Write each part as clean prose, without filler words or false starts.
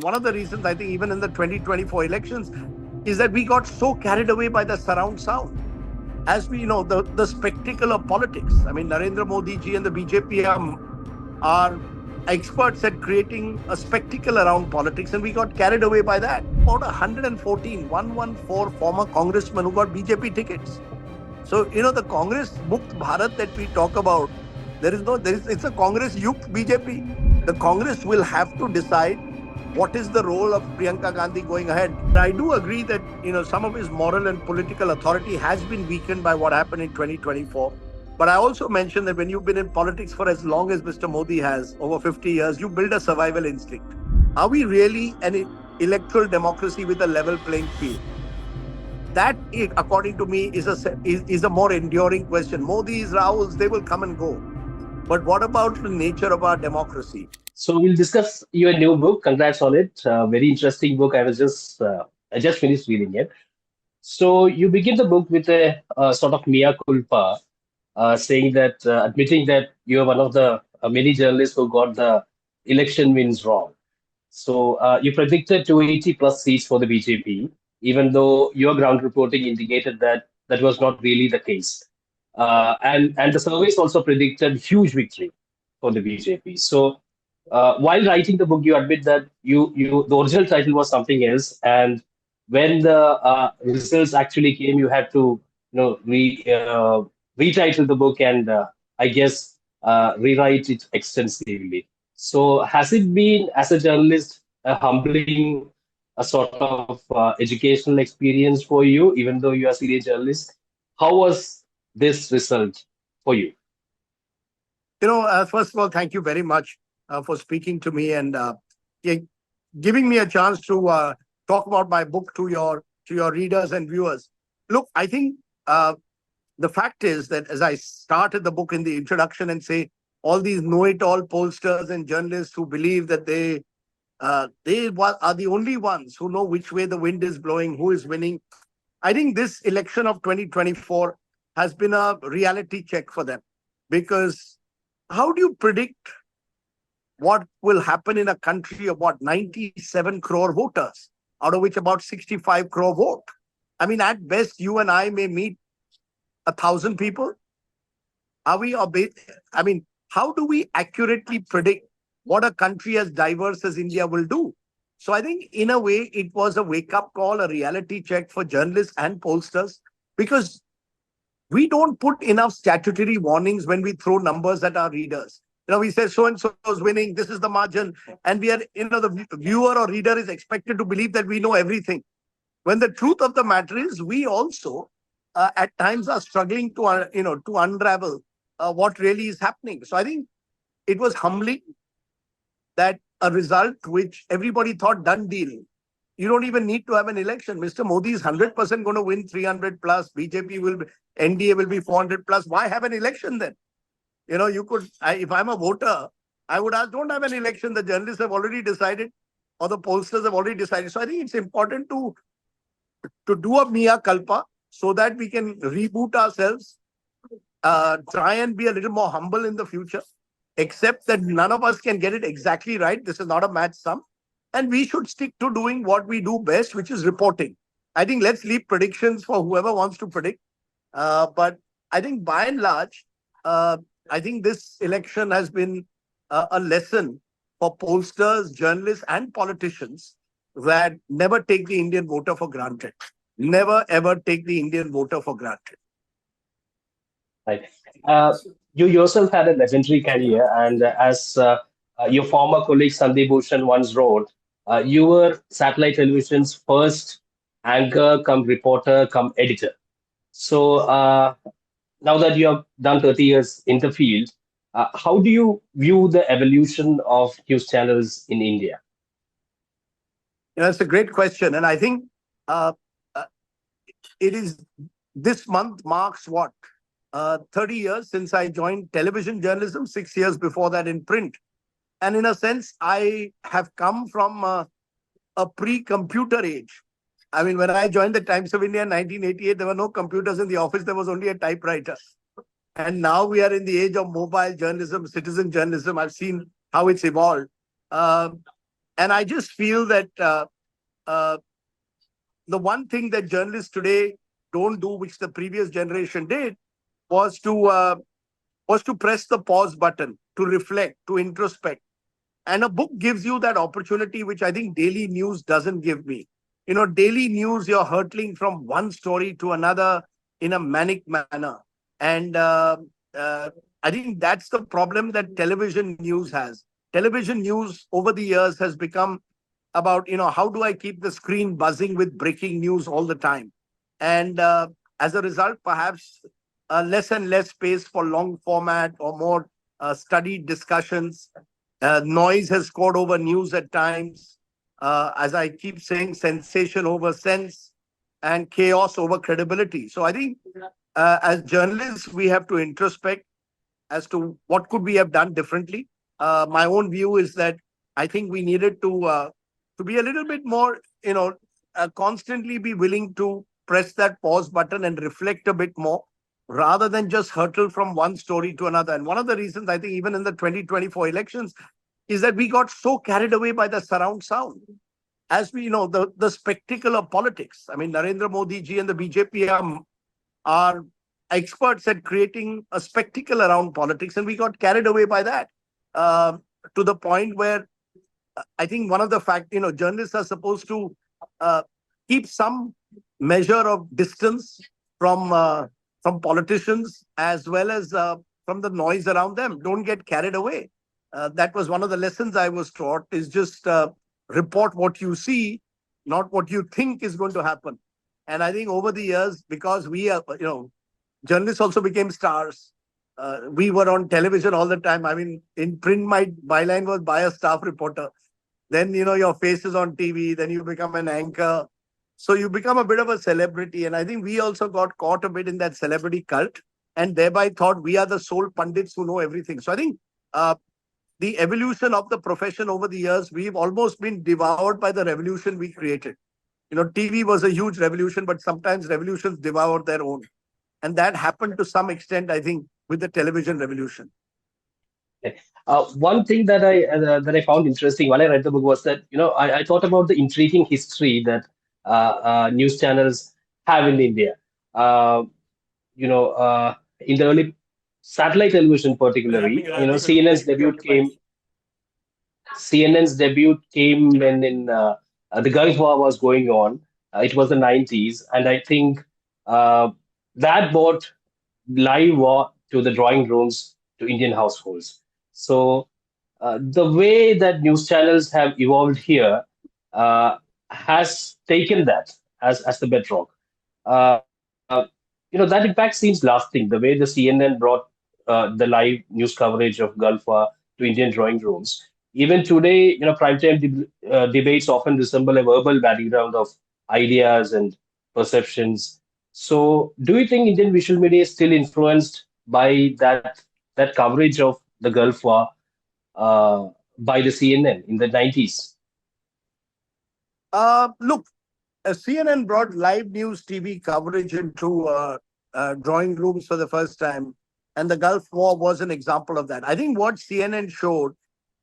one of the reasons I think even in the 2024 elections is that we got so carried away by the surround sound. As we know, the spectacle of politics. I mean, Narendra Modi ji and the BJP are experts at creating a spectacle around politics, and we got carried away by that. About 114 former congressmen who got BJP tickets. So, the Congress Mukt Bharat that we talk about, it's a Congress Yukt BJP. The Congress will have to decide what is the role of Priyanka Gandhi going ahead. I do agree that, some of his moral and political authority has been weakened by what happened in 2024. But I also mentioned that when you've been in politics for as long as Mr. Modi has, over 50 years, you build a survival instinct. Are we really an electoral democracy with a level playing field? That, according to me, is a more enduring question. Modi's, Rahul's, they will come and go. But what about the nature of our democracy? So we'll discuss your new book. Congrats on it. Very interesting book. I just finished reading it. So you begin the book with a sort of mea culpa, saying that admitting that you're one of the many journalists who got the election wins wrong. So you predicted 280 plus seats for the BJP, even though your ground reporting indicated that that was not really the case. And the surveys also predicted huge victory for the BJP. So while writing the book, you admit that the original title was something else, and when the results actually came, you had to retitle the book and I guess rewrite it extensively. So has it been, as a journalist, a humbling, a sort of educational experience for you, even though you are a senior journalist? How was this result for you? First of all, thank you very much for speaking to me and giving me a chance to talk about my book to your readers and viewers. Look, I think the fact is that as I started the book in the introduction and say all these know-it-all pollsters and journalists who believe that they are the only ones who know which way the wind is blowing, who is winning. I think this election of 2024 has been a reality check for them, because how do you predict what will happen in a country of 97 crore voters, out of which about 65 crore vote? I mean, at best, you and I may meet 1,000 people. How do we accurately predict what a country as diverse as India will do? So I think in a way, it was a wake-up call, a reality check for journalists and pollsters, because we don't put enough statutory warnings when we throw numbers at our readers. We say so-and-so is winning, this is the margin, and we are, the viewer or reader is expected to believe that we know everything. When the truth of the matter is, we also at times are struggling to unravel what really is happening. So I think it was humbling that a result which everybody thought done deal. You don't even need to have an election. Mr. Modi is 100% going to win 300 plus. NDA will be 400 plus. Why have an election then? If I'm a voter, I would ask, don't have an election. The journalists have already decided, or the pollsters have already decided. So I think it's important to do a mea culpa so that we can reboot ourselves, try and be a little more humble in the future, accept that none of us can get it exactly right. This is not a match sum. And we should stick to doing what we do best, which is reporting. I think let's leave predictions for whoever wants to predict. But I think by and large, I think this election has been a lesson for pollsters, journalists, and politicians that never take the Indian voter for granted. Never, ever take the Indian voter for granted. Right. You yourself had a legendary career, and as your former colleague Sandeep Bhushan once wrote, you were satellite television's first anchor, come reporter, come editor. So now that you have done 30 years in the field, how do you view the evolution of news channels in India? That's a great question. And I think this month marks 30 years since I joined television journalism, 6 years before that in print. And in a sense, I have come from a pre-computer age. I mean, when I joined the Times of India in 1988, there were no computers in the office. There was only a typewriter. And now we are in the age of mobile journalism, citizen journalism. I've seen how it's evolved. And I just feel that uh, the one thing that journalists today don't do, which the previous generation did, was to press the pause button, to reflect, to introspect. And a book gives you that opportunity, which I think daily news doesn't give me. Daily news, you're hurtling from one story to another in a manic manner. And uh, I think that's the problem that television news has. Television news over the years has become about, how do I keep the screen buzzing with breaking news all the time? And as a result, perhaps less and less space for long format or more studied discussions. Noise has scored over news at times. As I keep saying, sensation over sense and chaos over credibility. So I think as journalists, we have to introspect as to what could we have done differently. My own view is that I think we needed to be a little bit more, constantly be willing to press that pause button and reflect a bit more rather than just hurtle from one story to another. And one of the reasons I think even in the 2024 elections is that we got so carried away by the surround sound. As we know, the spectacle of politics. I mean, Narendra Modi ji and the BJP are experts at creating a spectacle around politics, and we got carried away by that uh, to the point where I think one of the journalists are supposed to uh, keep some measure of distance from politicians as well as from the noise around them. Don't get carried away. That was one of the lessons I was taught: is just report what you see, not what you think is going to happen. And I think over the years, because we are, journalists also became stars. We were on television all the time. I mean, in print, my byline was by a staff reporter. Then, your face is on TV. Then you become an anchor. So you become a bit of a celebrity. And I think we also got caught a bit in that celebrity cult and thereby thought we are the sole pundits who know everything. So I think the evolution of the profession over the years, we've almost been devoured by the revolution we created. TV was a huge revolution, but sometimes revolutions devour their own. And that happened to some extent, I think, with the television revolution. One thing that I found interesting while I read the book was that I thought about the intriguing history that news channels have in India. Uh, in the early satellite television, particularly, CNN's debut came when in the Gulf War was going on. It was the 90s, and I think uh, that brought live war to the drawing rooms to Indian households. So the way that news channels have evolved here has taken that as the bedrock. Uh, that impact seems lasting. The way the CNN brought the live news coverage of Gulf War to Indian drawing rooms. Even today, primetime debates often resemble a verbal battleground of ideas and perceptions. So, do you think Indian visual media is still influenced by that coverage of the Gulf War uh, by the CNN in the 90s? Look, CNN brought live news TV coverage into drawing rooms for the first time, and the Gulf War was an example of that. I think what CNN showed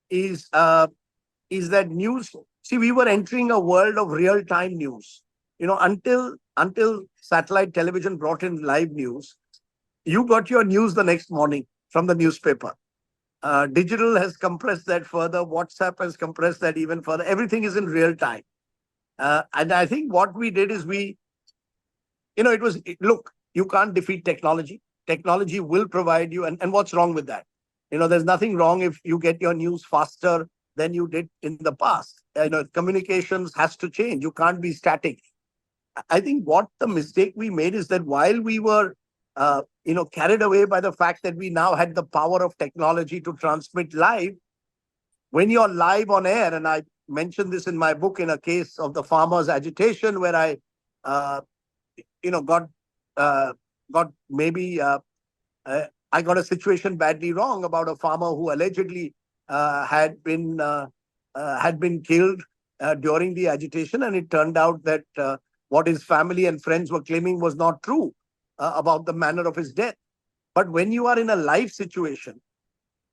is that news. See, we were entering a world of real time news. Until satellite television brought in live news, you got your news the next morning from the newspaper. Digital has compressed that further. WhatsApp has compressed that even further. Everything is in real time. And I think what we did is look, you can't defeat technology. Technology will provide you. And what's wrong with that? There's nothing wrong if you get your news faster than you did in the past. Communications has to change. You can't be static. I think what the mistake we made is that while we were, carried away by the fact that we now had the power of technology to transmit live, when you're live on air, and I mentioned this in my book in a case of the farmers' agitation, where I, uh, got got maybe I got a situation badly wrong about a farmer who allegedly had been killed during the agitation, and it turned out that what his family and friends were claiming was not true about the manner of his death. But when you are in a live situation,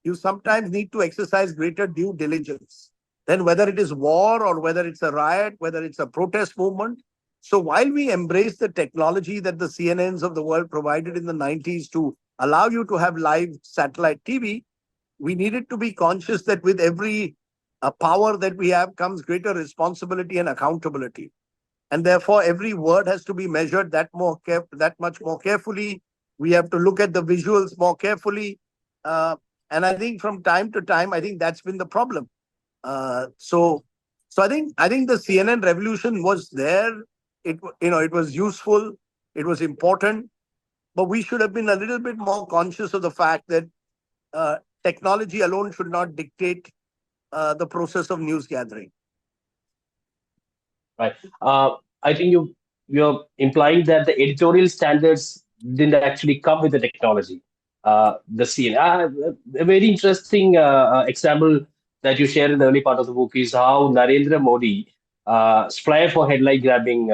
you sometimes need to exercise greater due diligence. then whether it is war or whether it's a riot, whether it's a protest movement. So while we embrace the technology that the CNNs of the world provided in the 90s to allow you to have live satellite TV, we needed to be conscious that with every power that we have comes greater responsibility and accountability. And therefore, every word has to be measured that much more carefully. We have to look at the visuals more carefully. Uh, and I think from time to time, I think that's been the problem. So I think the CNN revolution was there. It was useful. It was important, but we should have been a little bit more conscious of the fact that technology alone should not dictate the process of news gathering. Right. I think you're implying that the editorial standards didn't actually come with the technology. The scene. A very interesting example that you share in the early part of the book is how Narendra Modi strive for headline grabbing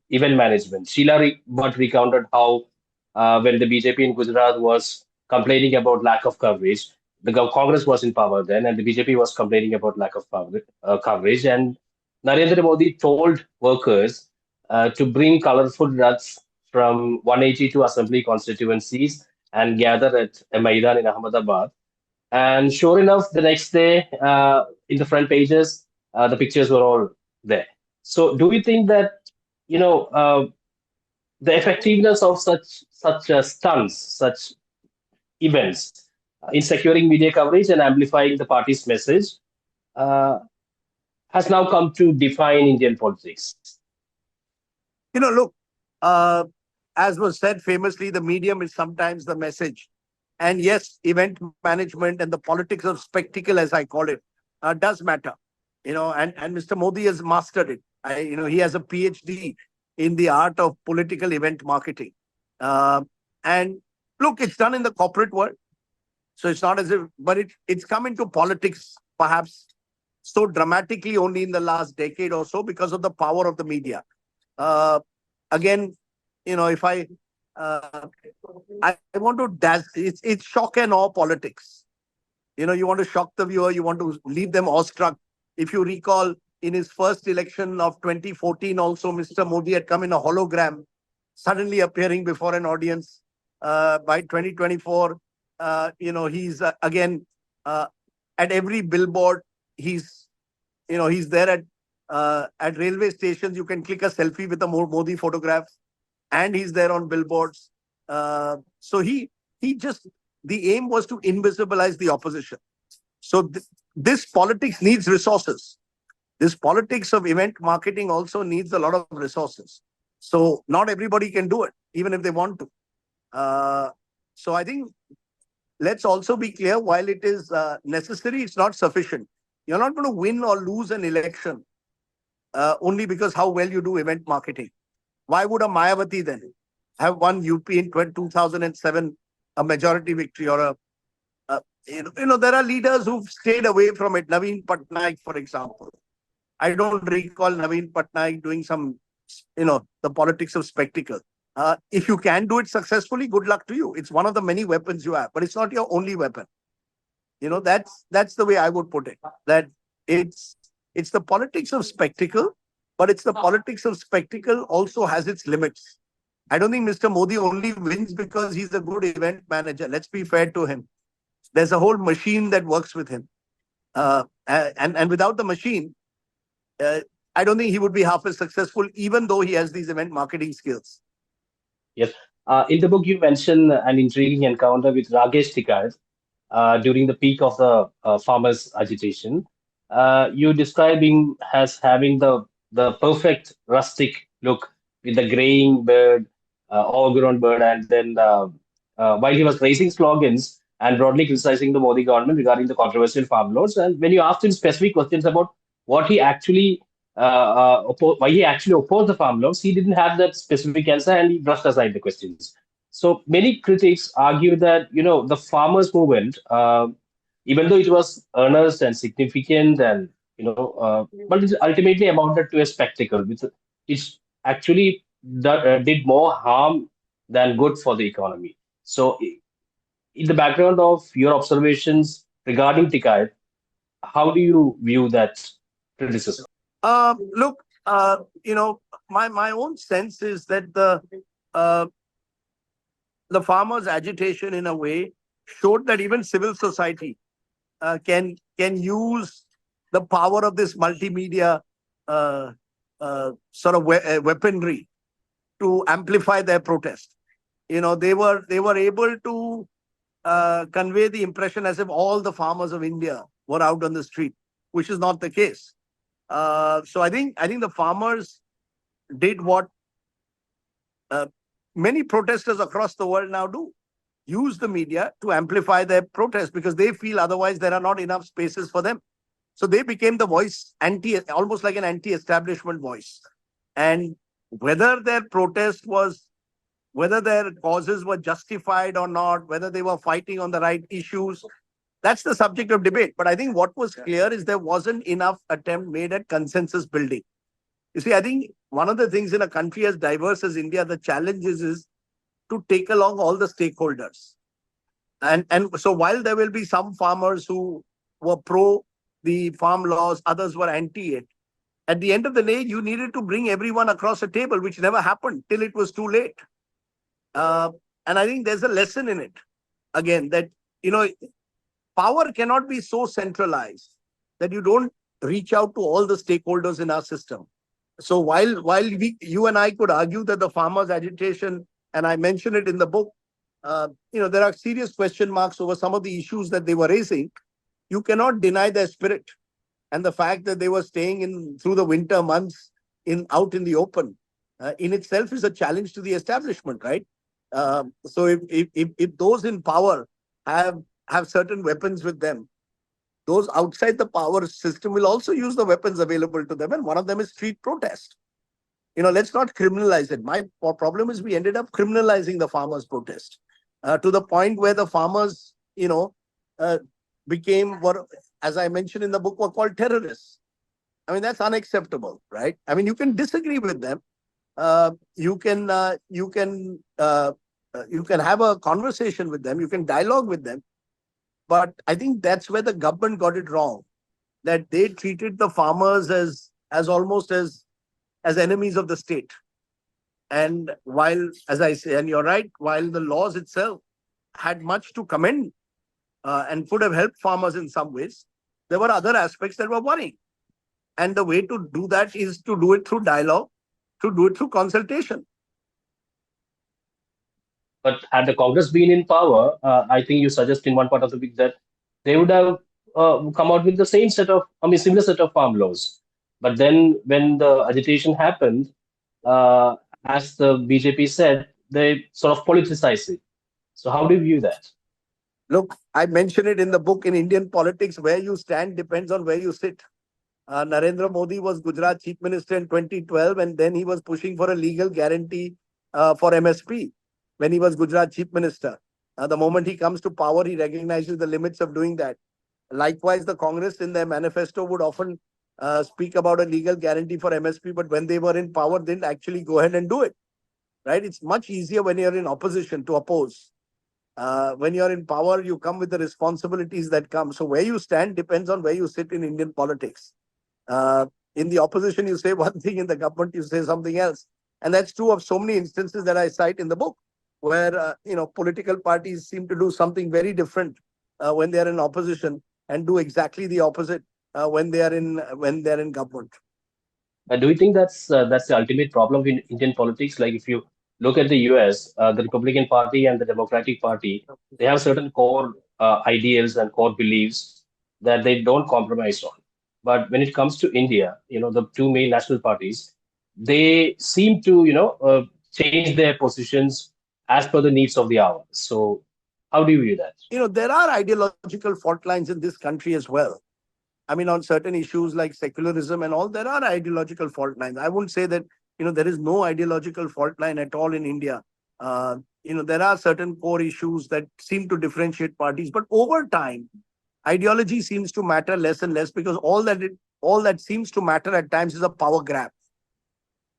event management. Bhatt recounted how when the BJP in Gujarat was complaining about lack of coverage, the Congress was in power then, and the BJP was complaining about lack of coverage, and Narendra Modi told workers to bring colorful rugs from 182 assembly constituencies and gather at a Maidan in Ahmedabad. And sure enough, the next day, in the front pages, the pictures were all there. So, do you think that the effectiveness of such stunts, such events, in securing media coverage and amplifying the party's message, uh, has now come to define Indian politics? Look, uh, as was said famously, the medium is sometimes the message. And yes, event management and the politics of spectacle, as I call it, does matter. And Mr. Modi has mastered it. He has a PhD in the art of political event marketing. Uh, and look, it's done in the corporate world. So it's not as if, but it's come into politics perhaps so dramatically only in the last decade or so because of the power of the media. Uh, Again, if uh, I want to it's shock and awe politics. You want to shock the viewer, you want to leave them awestruck. If you recall, in his first election of 2014, also Mr. Modi had come in a hologram, suddenly appearing before an audience. By 2024, he's again uh, at every billboard. He's there at railway stations. You can click a selfie with a Modi photograph, and he's there on billboards. So he just the aim was to invisibilize the opposition. So this politics needs resources. This politics of event marketing also needs a lot of resources. So not everybody can do it, even if they want to. So I think let's also be clear, while it is necessary, it's not sufficient. You're not going to win or lose an election only because how well you do event marketing. Why would a Mayawati then have won UP in 2007, a majority victory, or there are leaders who've stayed away from it. Naveen Patnaik, for example. I don't recall Naveen Patnaik doing the politics of spectacle. If you can do it successfully, good luck to you. It's one of the many weapons you have, but it's not your only weapon. That's the way I would put it. That it's the politics of spectacle, but it's the politics of spectacle also has its limits. I don't think Mr. Modi only wins because he's a good event manager. Let's be fair to him. There's a whole machine that works with him. And without the machine, I don't think he would be half as successful, even though he has these event marketing skills. Yes. In the book, you mention an intriguing encounter with Rakesh Tikar during the peak of the farmers' agitation. You describe him as having the perfect rustic look with the graying bird, overgrown bird, and then while he was raising slogans and broadly criticizing the Modi government regarding the controversial farm laws. And when you asked him specific questions about what he actually why he actually opposed the farm laws, he didn't have that specific answer and he brushed aside the questions. So many critics argue that the farmers' movement, even though it was earnest and significant, and but it ultimately amounted to a spectacle. It actually did more harm than good for the economy. So, in the background of your observations regarding Tikait, how do you view that criticism? Look, my own sense is that uh, the farmers' agitation, in a way, showed that even civil society can use the power of this multimedia uh, sort of weaponry to amplify their protest. They were able to convey the impression as if all the farmers of India were out on the street, which is not the case. So I think the farmers did what uh, many protesters across the world now do: use the media to amplify their protest because they feel otherwise there are not enough spaces for them. So they became the voice, almost like an anti-establishment voice. And whether their protest was, whether their causes were justified or not, whether they were fighting on the right issues, that's the subject of debate. But I think what was clear is there wasn't enough attempt made at consensus building. You see, I think one of the things in a country as diverse as India, the challenge is to take along all the stakeholders. And so while there will be some farmers who were pro the farm laws, others were anti it. At the end of the day, you needed to bring everyone across a table, which never happened till it was too late. Uh, and I think there's a lesson in it. Again, that you know, power cannot be so centralized that you don't reach out to all the stakeholders in our system. So while you and I could argue that the farmers' agitation, and I mention it in the book, there are serious question marks over some of the issues that they were raising. You cannot deny their spirit and the fact that they were staying in through the winter months out in the open. In itself is a challenge to the establishment, right? So if those in power have certain weapons with them, those outside the power system will also use the weapons available to them, and one of them is street protest. Let's not criminalize it. My problem is we ended up criminalizing the farmers' protest to the point where the farmers, uh, were, as I mentioned in the book, were called terrorists. I mean, that's unacceptable, right? I mean, you can disagree with them. You can have a conversation with them. You can dialogue with them. But I think that's where the government got it wrong, that they treated the farmers as almost as enemies of the state. And while, as I say, and you're right, while the laws itself had much to commend and could have helped farmers in some ways, there were other aspects that were worrying. And the way to do that is to do it through dialogue, to do it through consultation. But had the Congress been in power, I think you suggest in one part of the book that they would have come out with the same set of, similar set of farm laws. But then when the agitation happened, uh, as the BJP said, they sort of politicized it. So how do you view that? Look, I mention it in the book. In Indian politics, where you stand depends on where you sit. Narendra Modi was Gujarat Chief Minister in 2012, and then he was pushing for a legal guarantee for MSP when he was Gujarat Chief Minister. The moment he comes to power, he recognizes the limits of doing that. Likewise, the Congress in their manifesto would often speak about a legal guarantee for MSP, but when they were in power, didn't actually go ahead and do it. Right? It's much easier when you're in opposition to oppose. When you're in power, you come with the responsibilities that come. So where you stand depends on where you sit in Indian politics. Uh, in the opposition, you say one thing; in the government, you say something else. And that's true of so many instances that I cite in the book, where political parties seem to do something very different when they are in opposition, and do exactly the opposite when they're in government. Do you think that's the ultimate problem in Indian politics? Like if you look at the US, the Republican Party and the Democratic Party, they have certain core ideals and core beliefs that they don't compromise on. But when it comes to India, the two main national parties, they seem to, change their positions as per the needs of the hour. So how do you view that? There are ideological fault lines in this country as well. I mean, on certain issues like secularism and all, there are ideological fault lines. I wouldn't say that, there is no ideological fault line at all in India. There are certain core issues that seem to differentiate parties, but over time, ideology seems to matter less and less because all that seems to matter at times is a power grab.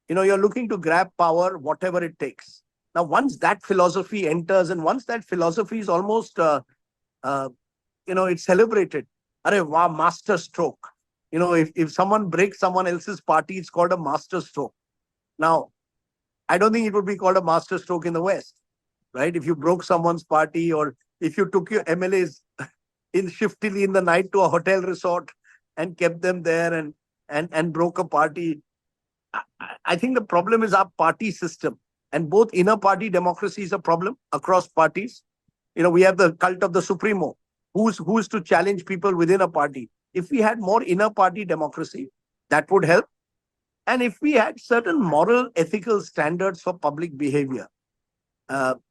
You're looking to grab power, whatever it takes. Now, once that philosophy enters and once that philosophy is almost, it's celebrated. Arey, wow, master stroke. If someone breaks someone else's party, it's called a master stroke. Now, I don't think it would be called a master stroke in the West, right? If you broke someone's party, or if you took your MLAs in shiftily in the night to a hotel resort and kept them there and broke a party. I think the problem is our party system, and both inner party democracy is a problem across parties. We have the cult of the supremo, who's to challenge people within a party. If we had more inner party democracy, that would help. And if we had certain moral, ethical standards for public behavior,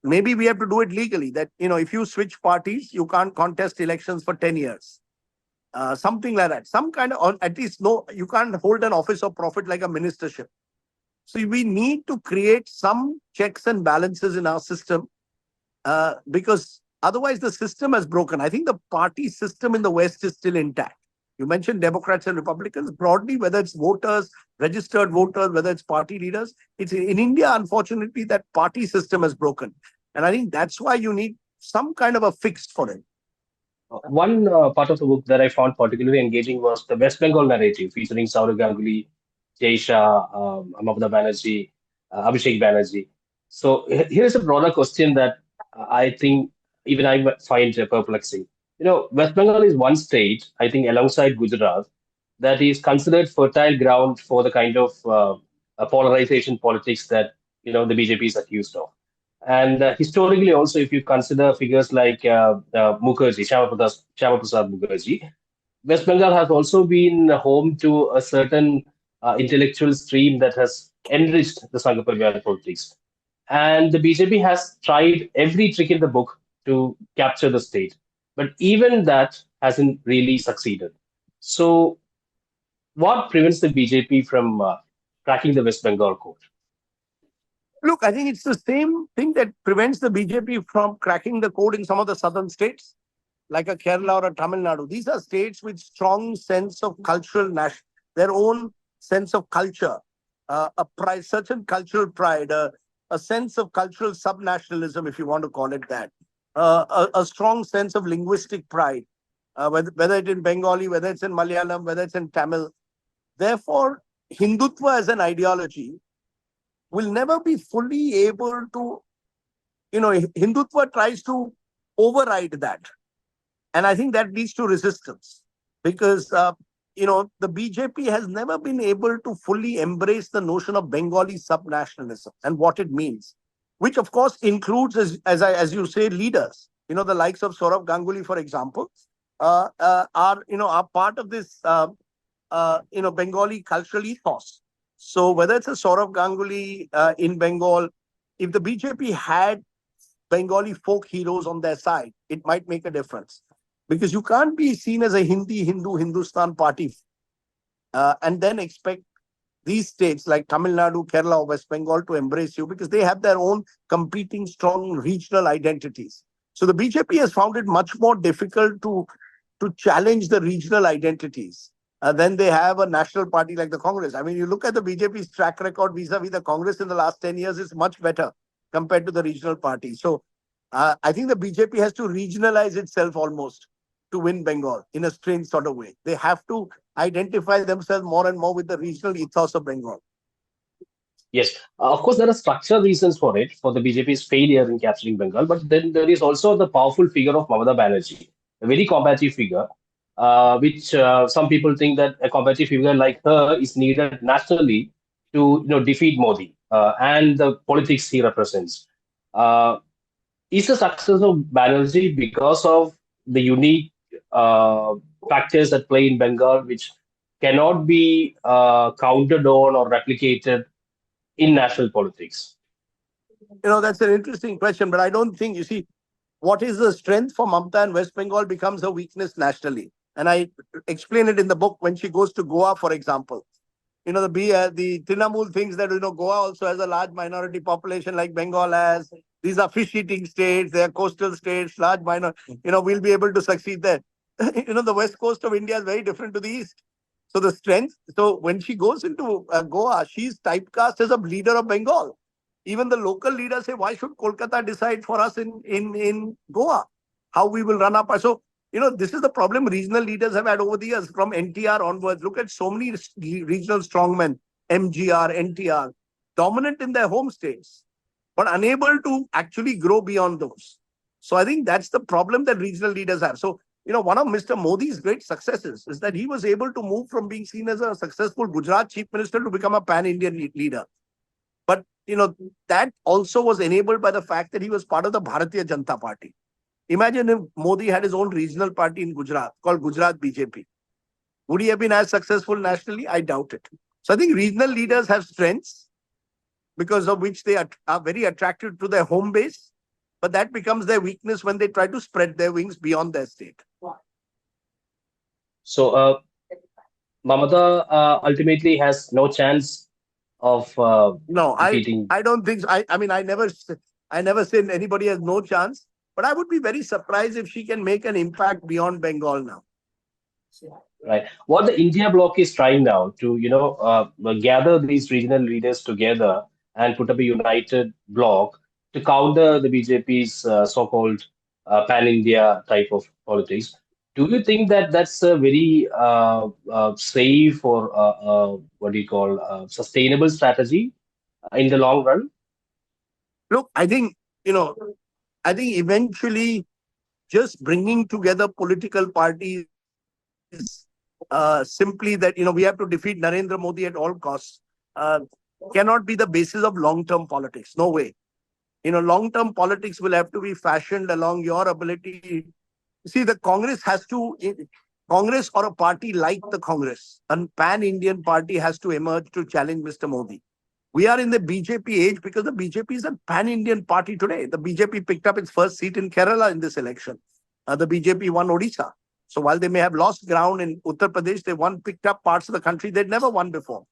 maybe we have to do it legally. That if you switch parties, you can't contest elections for 10 years. Something like that. Some kind of, or at least no, you can't hold an office of profit like a ministership. So we need to create some checks and balances in our system, because otherwise the system has broken. I think the party system in the West is still intact. You mentioned Democrats and Republicans. Broadly, whether it's voters, registered voters, whether it's party leaders, it's in India, unfortunately, that party system has broken. And I think that's why you need some kind of a fix for it. One part of the book that I found particularly engaging was the West Bengal narrative featuring Saurav Ganguly, Jay Shah, Mamata Banerjee, Abhishek Banerjee. So here's a broader question that I think even I find perplexing. West Bengal is one state, I think, alongside Gujarat, that is considered fertile ground for the kind of polarization politics that the BJP is accused of. And historically, also, if you consider figures like Mukherjee, Shyama Prasad Mukherjee, West Bengal has also been home to a certain intellectual stream that has enriched the Sangha Pariyar politics. And the BJP has tried every trick in the book to capture the state. But even that hasn't really succeeded. So, what prevents the BJP from cracking the West Bengal code? Look, I think it's the same thing that prevents the BJP from cracking the code in some of the southern states, like a Kerala or a Tamil Nadu. These are states with strong sense of their own sense of culture, a pride, certain cultural pride, a sense of cultural subnationalism, if you want to call it that, a strong sense of linguistic pride, whether it's in Bengali, whether it's in Malayalam, whether it's in Tamil. Therefore, Hindutva as an ideology will never be fully able to, Hindutva tries to override that. And I think that leads to resistance, because, the BJP has never been able to fully embrace the notion of Bengali subnationalism and what it means, which of course includes, as you say, leaders, the likes of Saurav Ganguly, for example, are part of this, Bengali cultural ethos. So whether it's a Saurav Ganguly in Bengal, if the BJP had Bengali folk heroes on their side, it might make a difference. Because you can't be seen as a Hindustan party and then expect these states like Tamil Nadu, Kerala, or West Bengal to embrace you, because they have their own competing strong regional identities. So the BJP has found it much more difficult to challenge the regional identities. Then they have a national party like the Congress. I mean, you look at the BJP's track record vis-a-vis the Congress in the last 10 years, is much better compared to the regional parties. So I think the BJP has to regionalize itself almost to win Bengal in a strange sort of way. They have to identify themselves more and more with the regional ethos of Bengal. Yes, of course, there are structural reasons for it, for the BJP's failure in capturing Bengal, but then there is also the powerful figure of Mamata Banerjee, a very combative figure, which some people think that a combative figure like her is needed nationally to defeat Modi and the politics he represents. Uh, is the success of Banerjee because of the unique factors that play in Bengal, which cannot be counted on or replicated in national politics? That's an interesting question, but I don't think, you see, what is the strength for Mamata in West Bengal becomes a weakness nationally. And I explain it in the book when she goes to Goa, for example. The Trinamool thinks that, Goa also has a large minority population like Bengal has. These are fish-eating states, they are coastal states, large minor, we'll be able to succeed there. The west coast of India is very different to the east. So the strength, so when she goes into Goa, she's typecast as a leader of Bengal. Even the local leaders say, why should Kolkata decide for us in Goa how we will run up? So This is the problem regional leaders have had over the years from NTR onwards. Look at so many regional strongmen, MGR, NTR, dominant in their home states, but unable to actually grow beyond those. So I think that's the problem that regional leaders have. So, one of Mr. Modi's great successes is that he was able to move from being seen as a successful Gujarat chief minister to become a pan-Indian leader. But, that also was enabled by the fact that he was part of the Bharatiya Janata Party. Imagine if Modi had his own regional party in Gujarat called Gujarat BJP. Would he have been as successful nationally? I doubt it. So I think regional leaders have strengths because of which they are very attracted to their home base, but that becomes their weakness when they try to spread their wings beyond their state. So Mamata ultimately has no chance of No, defeating. I don't think so. I mean, I never said anybody has no chance, but I would be very surprised if she can make an impact beyond Bengal now. Right. What the India bloc is trying now to, gather these regional leaders together and put up a united bloc to counter the BJP's so-called pan-India type of politics. Do you think that that's a very safe or what do you call sustainable strategy in the long run? Look, I think eventually just bringing together political parties simply that we have to defeat Narendra Modi at all costs uh, cannot be the basis of long-term politics. No way. Long-term politics will have to be fashioned along your ability. See, the Congress or a party like the Congress, a pan-Indian party has to emerge to challenge Mr. Modi. We are in the BJP age because the BJP is a pan-Indian party today. The BJP picked up its first seat in Kerala in this election. The BJP won Odisha. So while they may have lost ground in Uttar Pradesh, they picked up parts of the country they'd never won before.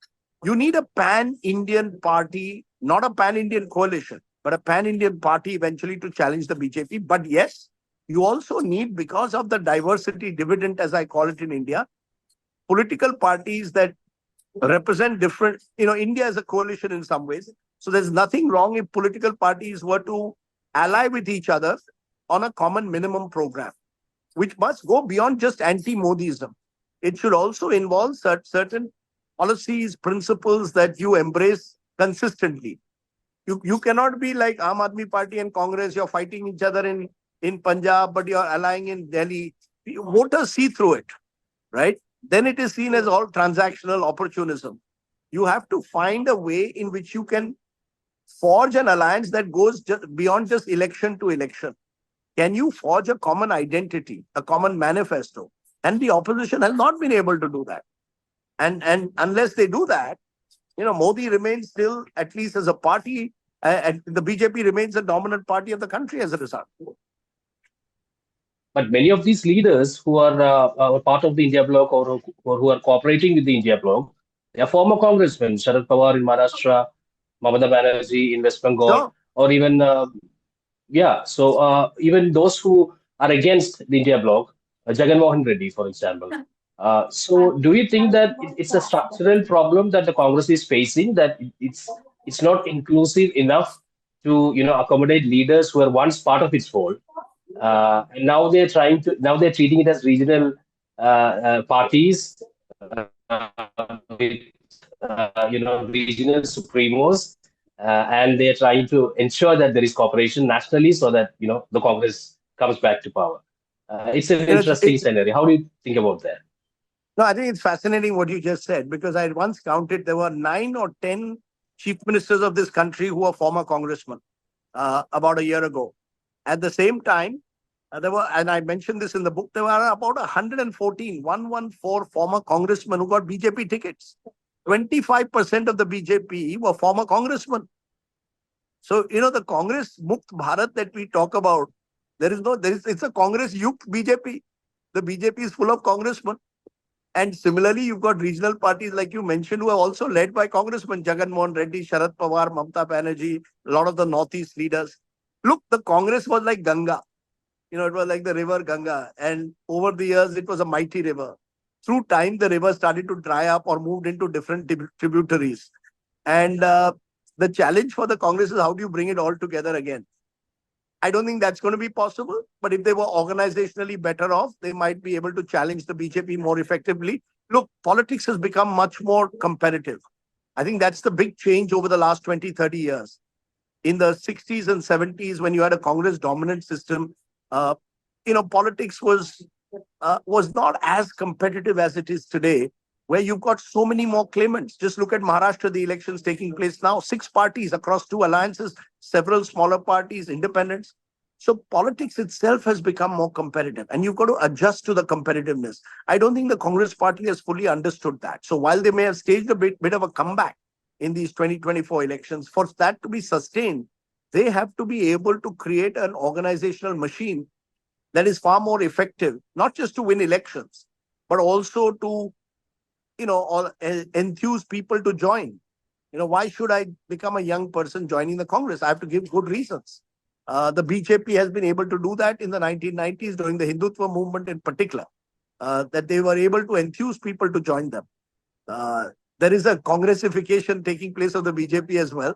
You need a pan-Indian party, not a pan-Indian coalition, but a pan-Indian party eventually to challenge the BJP. But yes, you also need, because of the diversity dividend, as I call it in India, political parties that represent different, India is a coalition in some ways. So there's nothing wrong if political parties were to ally with each other on a common minimum program, which must go beyond just anti-Modism. It should also involve certain policies, principles that you embrace consistently. You cannot be like Aam Aadmi Party and Congress, you're fighting each other in Punjab, but you're allying in Delhi. Voters see through it, right? Then it is seen as all transactional opportunism. You have to find a way in which you can forge an alliance that goes beyond just election to election. Can you forge a common identity, a common manifesto? And the opposition has not been able to do that. And unless they do that, Modi remains still, at least as a party, and the BJP remains a dominant party of the country as a result. But many of these leaders who are part of the India bloc or who are cooperating with the India bloc, they are former congressmen, Sharad Pawar in Maharashtra, Mamata Banerjee in West Bengal, So, or even, yeah, so even those who are against the India bloc, Jagan Mohan Reddy, for example. So do you think that it's a structural problem that the Congress is facing, that it's not inclusive enough to, accommodate leaders who were once part of its fold? And now they're treating it as regional parties with regional supremos, and they're trying to ensure that there is cooperation nationally so that the Congress comes back to power. It's an interesting scenario. How do you think about that? no, I think it's fascinating what you just said, because I once counted there were 9 or 10 chief ministers of this country who were former congressmen about a year ago. At the same time, there were, and I mentioned this in the book, there were about 114 former congressmen who got BJP tickets. 25% of the BJP were former congressmen. So, the Congress Mukt Bharat that we talk about, it's a Congress Yukt BJP. The BJP is full of congressmen. And similarly, you've got regional parties, like you mentioned, who are also led by congressmen, Jagan Mohan Reddy, Sharad Pawar, Mamata Banerjee, a lot of the Northeast leaders. Look, the Congress was like Ganga. It was like the river Ganga. And over the years, it was a mighty river. Through time, the river started to dry up or moved into different tributaries. And the challenge for the Congress is how do you bring it all together again? I don't think that's going to be possible. But if they were organizationally better off, they might be able to challenge the BJP more effectively. Look, politics has become much more competitive. I think that's the big change over the last 20, 30 years. In the 60s and 70s, when you had a Congress dominant system, uh, politics was not as competitive as it is today, where you've got so many more claimants. Just look at Maharashtra, the elections taking place now, 6 parties across 2 alliances, several smaller parties, independents. So politics itself has become more competitive, and you've got to adjust to the competitiveness. I don't think the Congress party has fully understood that. So while they may have staged a bit of a comeback in these 2024 elections, for that to be sustained, they have to be able to create an organizational machine that is far more effective, not just to win elections, but also to enthuse people to join. Why should I become a young person joining the Congress? I have to give good reasons. The BJP has been able to do that in the 1990s during the Hindutva movement in particular, that they were able to enthuse people to join them. There is a congressification taking place of the BJP as well,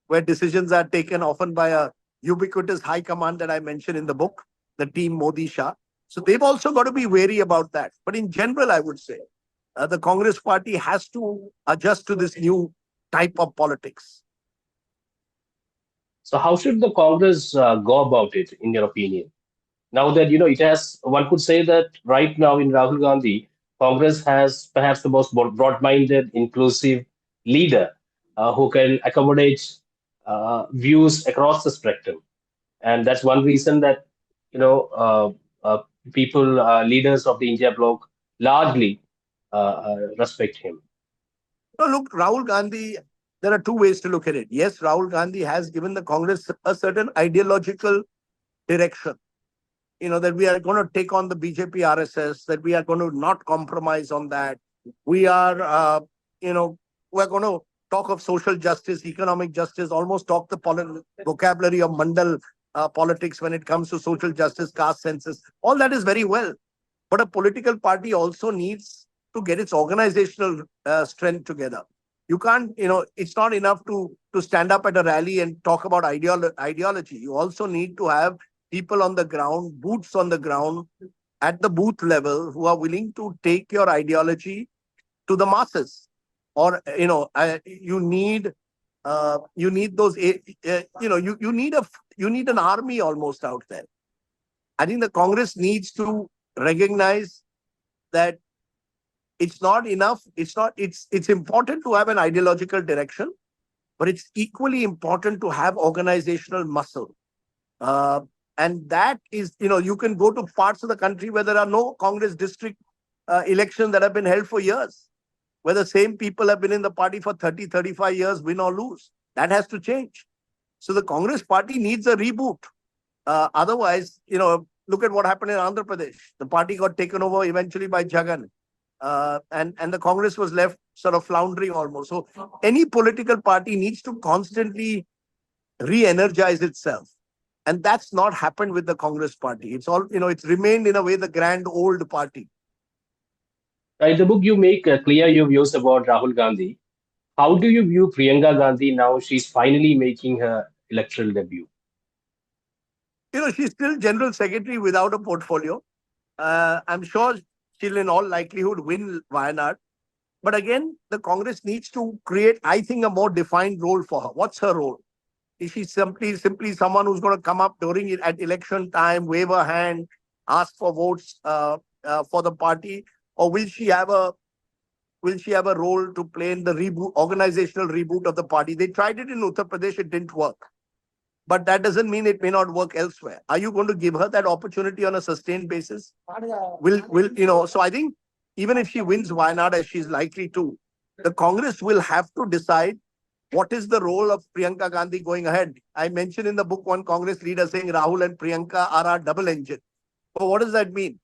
where decisions are taken often by a ubiquitous high command that I mentioned in the book, the team Modi Shah. So they've also got to be wary about that. But in general, I would say the Congress party has to adjust to this new type of politics. So how should the Congress go about it, in your opinion? Now that it has, one could say that right now in Rahul Gandhi, Congress has perhaps the most broad-minded, inclusive leader who can accommodate views across the spectrum, and that's one reason that you know people, leaders of the India bloc, largely respect him. No, look, Rahul Gandhi, there are two ways to look at it. Yes, Rahul Gandhi has given the Congress a certain ideological direction. That we are going to take on the BJP RSS, that we are going to not compromise on that. We are, we're going to talk of social justice, economic justice, almost talk the vocabulary of Mandal politics when it comes to social justice, caste census. All that is very well. But a political party also needs to get its organizational strength together. You can't, it's not enough to stand up at a rally and talk about ideology. You also need to have people on the ground, boots on the ground, at the booth level, who are willing to take your ideology to the masses. Or you need those. You need an army almost out there. I think the Congress needs to recognize that it's not enough. It's important to have an ideological direction, but it's equally important to have organizational muscle. And that is, you can go to parts of the country where there are no Congress district elections that have been held for years, where the same people have been in the party for 30, 35 years, win or lose. That has to change. So the Congress party needs a reboot. Otherwise, look at what happened in Andhra Pradesh. The party got taken over eventually by Jagan. And the Congress was left sort of floundering almost. So any political party needs to constantly re-energize itself. And that's not happened with the Congress party. It's all, it's remained in a way the grand old party. In the book, you make clear your views about Rahul Gandhi. How do you view Priyanka Gandhi now? She's finally making her electoral debut. She's still General Secretary without a portfolio. I'm sure she'll in all likelihood win Wayanad. But again, the Congress needs to create, I think, a more defined role for her. What's her role? Is she simply someone who's going to come up during it at election time, wave her hand, ask for votes for the party, or will she have a role to play in the organizational reboot of the party? They tried it in Uttar Pradesh, it didn't work. But that doesn't mean it may not work elsewhere. Are you going to give her that opportunity on a sustained basis? So I think even if she wins Wayanad, as she's likely to, the Congress will have to decide what is the role of Priyanka Gandhi going ahead. I mentioned in the book one Congress leader saying Rahul and Priyanka are our double engine. But what does that mean?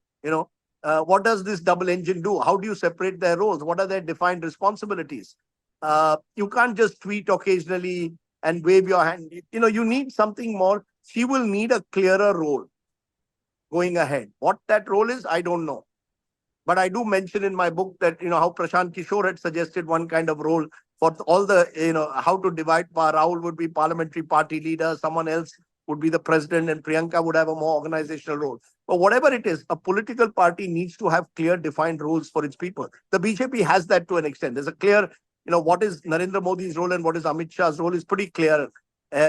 What does this double engine do? How do you separate their roles? What are their defined responsibilities? You can't just tweet occasionally and wave your hand. You need something more. She will need a clearer role going ahead. What that role is, I don't know. But I do mention in my book that, how Prashant Kishore had suggested one kind of role for all the, how to divide power. Rahul would be parliamentary party leader. Someone else would be the president, and Priyanka would have a more organizational role. But whatever it is, a political party needs to have clear, defined rules for its people. The BJP has that to an extent. There's a clear, what is Narendra Modi's role and what is Amit Shah's role is pretty clear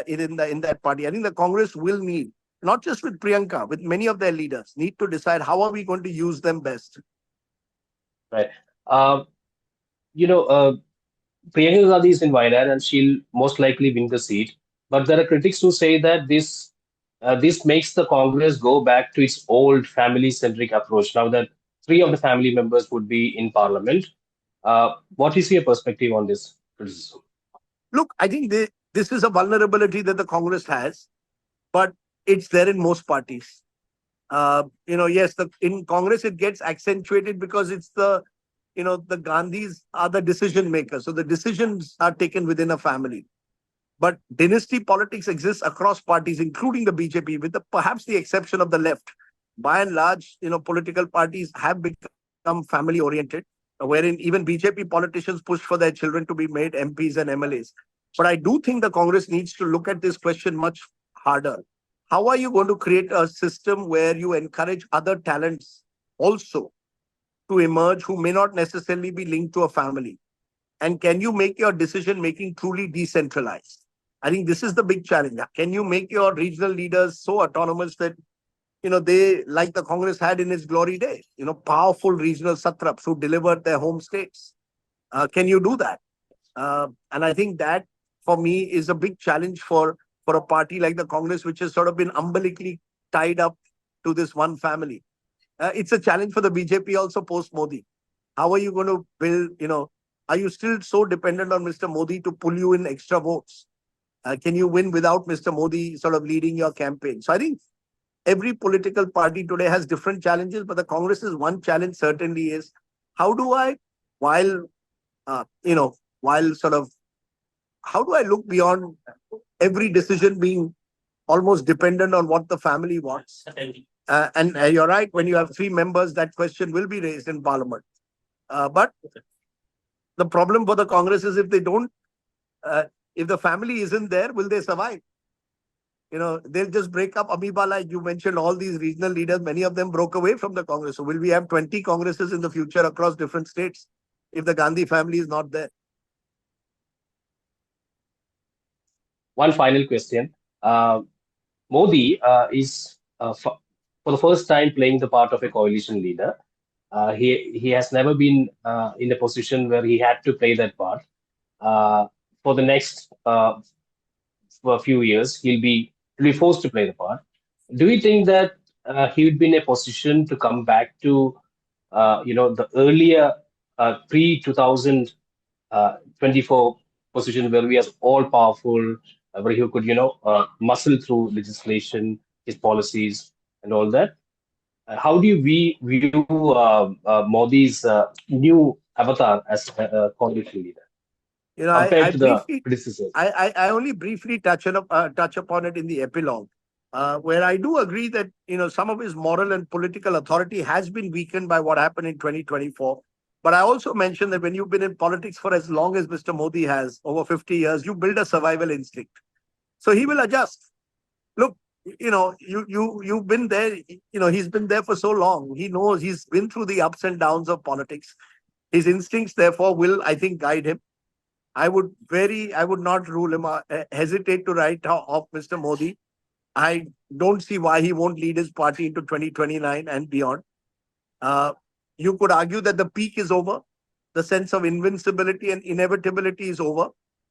in that party. I think the Congress will need, not just with Priyanka, with many of their leaders, need to decide how are we going to use them best. Right. Uh, Priyanka Gandhi is in Wayanad and she'll most likely win the seat. But there are critics who say that this makes the Congress go back to its old family-centric approach now that three of the family members would be in parliament. What is your perspective on this criticism? Look, I think this is a vulnerability that the Congress has, but it's there in most parties. Yes, in Congress it gets accentuated because it's the Gandhis are the decision makers. So the decisions are taken within a family. But dynasty politics exists across parties, including the BJP, with perhaps the exception of the left. By and large, political parties have become family oriented, wherein even BJP politicians push for their children to be made MPs and MLAs. But I do think the Congress needs to look at this question much harder. How are you going to create a system where you encourage other talents also to emerge who may not necessarily be linked to a family? And can you make your decision making truly decentralized? I think this is the big challenge. Can you make your regional leaders so autonomous that, they, like the Congress had in its glory days, powerful regional satraps who delivered their home states? Can you do that? And I think that, for me, is a big challenge for a party like the Congress, which has sort of been umbilically tied up to this one family. It's a challenge for the BJP also post-Modi. How are you going to build, are you still so dependent on Mr. Modi to pull you in extra votes? Can you win without Mr. Modi sort of leading your campaign? So I think every political party today has different challenges, but the Congress's one challenge certainly is, how do I, while, while sort of, how do I look beyond every decision being almost dependent on what the family wants? And you're right, when you have three members, that question will be raised in Parliament. But the problem for the Congress is if they don't, if the family isn't there, will they survive? They'll just break up. Amoeba, like you mentioned, all these regional leaders, many of them broke away from the Congress. So will we have 20 Congresses in the future across different states if the Gandhi family is not there? One final question. Modi is for the first time playing the part of a coalition leader. He has never been in a position where he had to play that part. For the next for a few years, he'll be forced to play the part. Do you think that he would be in a position to come back to the earlier pre 2024 position where he was all powerful, where he could muscle through legislation, his policies, and all that? How do you view Modi's new avatar as a coalition leader I compared to the briefly, predecessors? I only briefly touch upon it in the epilogue, where I do agree that, some of his moral and political authority has been weakened by what happened in 2024. But I also mentioned that when you've been in politics for as long as Mr. Modi has, over 50 years, you build a survival instinct. So he will adjust. Look, you've been there, he's been there for so long. He knows, he's been through the ups and downs of politics. His instincts, therefore, will, I think, guide him. I would not rule him, hesitate to write off Mr. Modi. I don't see why he won't lead his party into 2029 and beyond. You could argue that the peak is over. The sense of invincibility and inevitability is over.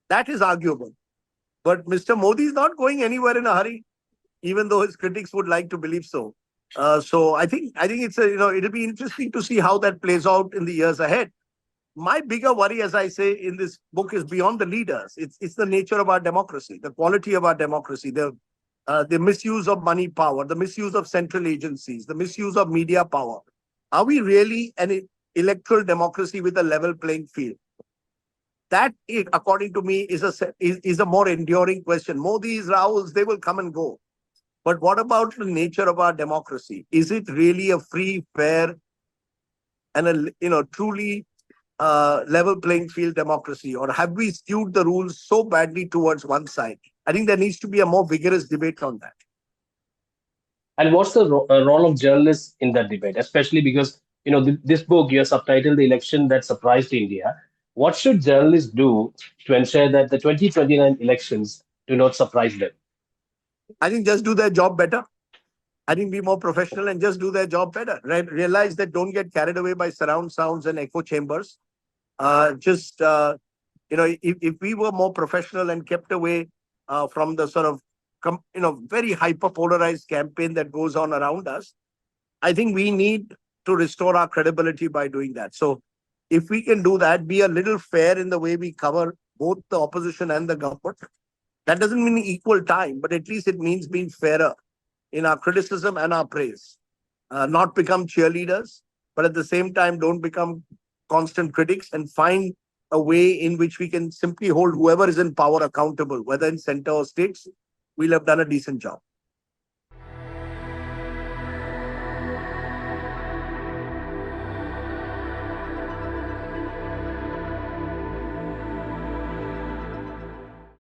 That is arguable. But Mr. Modi is not going anywhere in a hurry, even though his critics would like to believe so. So I think it's it'll be interesting to see how that plays out in the years ahead. My bigger worry, as I say in this book, is beyond the leaders. It's the nature of our democracy, the quality of our democracy, the misuse of money power, the misuse of central agencies, the misuse of media power. Are we really an electoral democracy with a level playing field? That, according to me, is a more enduring question. Modi's, Rahul's, they will come and go. But what about the nature of our democracy? Is it really a free, fair, and truly level playing field democracy, or have we skewed the rules so badly towards one side? I think there needs to be a more vigorous debate on that. And what's the role of journalists in that debate, especially because this book you have subtitled "The Election That Surprised India." What should journalists do to ensure that the 2029 elections do not surprise them? I think just do their job better. I think be more professional and just do their job better. Realize that don't get carried away by surround sounds and echo chambers. Just if we were more professional and kept away from the sort of very hyper polarized campaign that goes on around us, I think we need to restore our credibility by doing that. So if we can do that, be a little fair in the way we cover both the opposition and the government. That doesn't mean equal time, but at least it means being fairer in our criticism and our praise. Not become cheerleaders, but at the same time, don't become constant critics, and find a way in which we can simply hold whoever is in power accountable, whether in center or states. We'll have done a decent job.